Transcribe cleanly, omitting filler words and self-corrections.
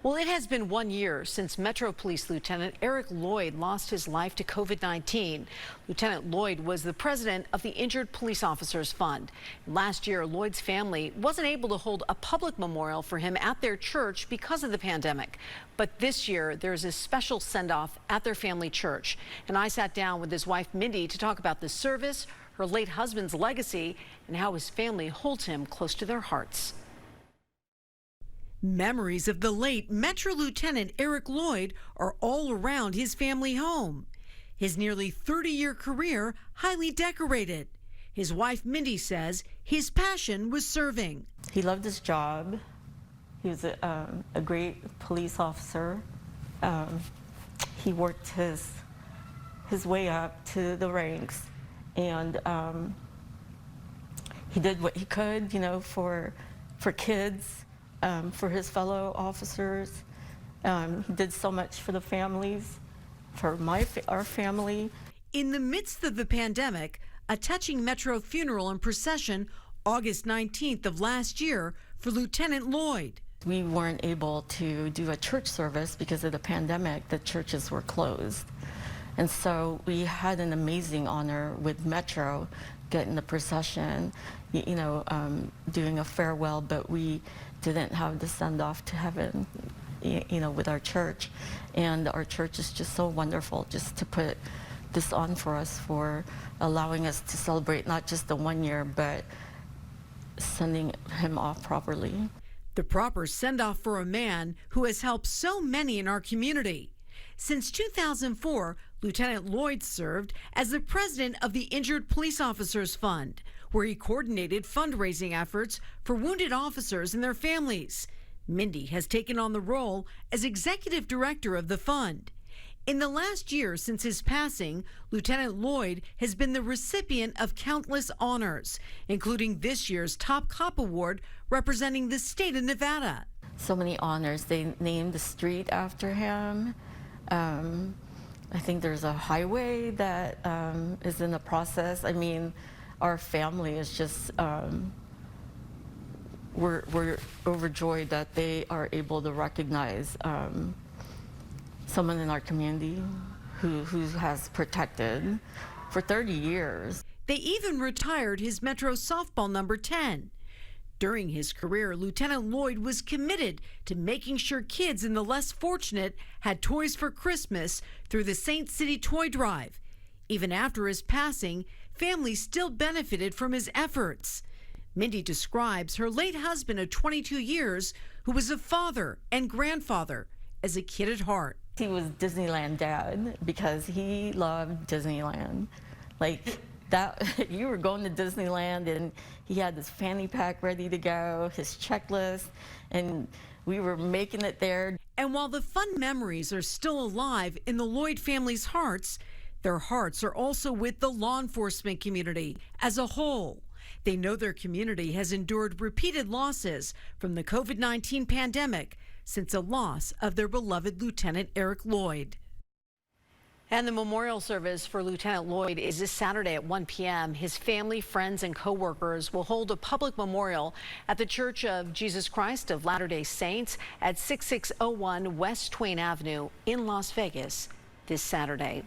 Well, it has been 1 year since Metro Police Lieutenant Erik Lloyd lost his life to COVID-19. Lieutenant Lloyd was the president of the Injured Police Officers Fund. Last year, Lloyd's family wasn't able to hold a public memorial for him at their church because of the pandemic. But this year, there's a special send-off at their family church. And I sat down with his wife, Mindy, to talk about the service, her late husband's legacy, and how his family holds him close to their hearts. Memories of the late Metro Lieutenant Erik Lloyd are all around his family home. His nearly 30-year career highly decorated. His wife Mindy says his passion was serving. He loved his job. He was a great police officer. He worked his way up to the ranks, and he did what he could, for kids. For his fellow officers. He did so much for the families, for our family. In the midst of the pandemic, a touching Metro funeral and procession August 19th of last year for Lieutenant Lloyd. We weren't able to do a church service because of the pandemic. The churches were closed. And so we had an amazing honor with Metro getting the procession, doing a farewell, but we didn't have the send-off to heaven, with our church. And our church is just so wonderful just to put this on for us, for allowing us to celebrate not just the 1 year, but sending him off properly. The proper send-off for a man who has helped so many in our community. Since 2004, Lieutenant Lloyd served as the president of the Injured Police Officers Fund, where he coordinated fundraising efforts for wounded officers and their families. Mindy has taken on the role as executive director of the fund. In the last year since his passing, Lieutenant Lloyd has been the recipient of countless honors, including this year's Top Cop Award representing the state of Nevada. So many honors. They named the street after him. I think there's a highway that is in the process. I mean, our family is just, we're overjoyed that they are able to recognize someone in our community who has protected for 30 years. They even retired his Metro softball number 10. During his career, Lieutenant Lloyd was committed to making sure kids in the less fortunate had toys for Christmas through the Saint City Toy Drive. Even after his passing, families still benefited from his efforts. Mindy describes her late husband of 22 years, who was a father and grandfather, as a kid at heart. He was Disneyland dad because he loved Disneyland. Like that, you were going to Disneyland and he had his fanny pack ready to go, his checklist, and we were making it there. And while the fun memories are still alive in the Lloyd family's hearts, their hearts are also with the law enforcement community as a whole. They know their community has endured repeated losses from the COVID-19 pandemic since the loss of their beloved Lieutenant Erik Lloyd. And the memorial service for Lieutenant Lloyd is this Saturday at 1 p.m. His family, friends, and co-workers will hold a public memorial at the Church of Jesus Christ of Latter-day Saints at 6601 West Twain Avenue in Las Vegas this Saturday.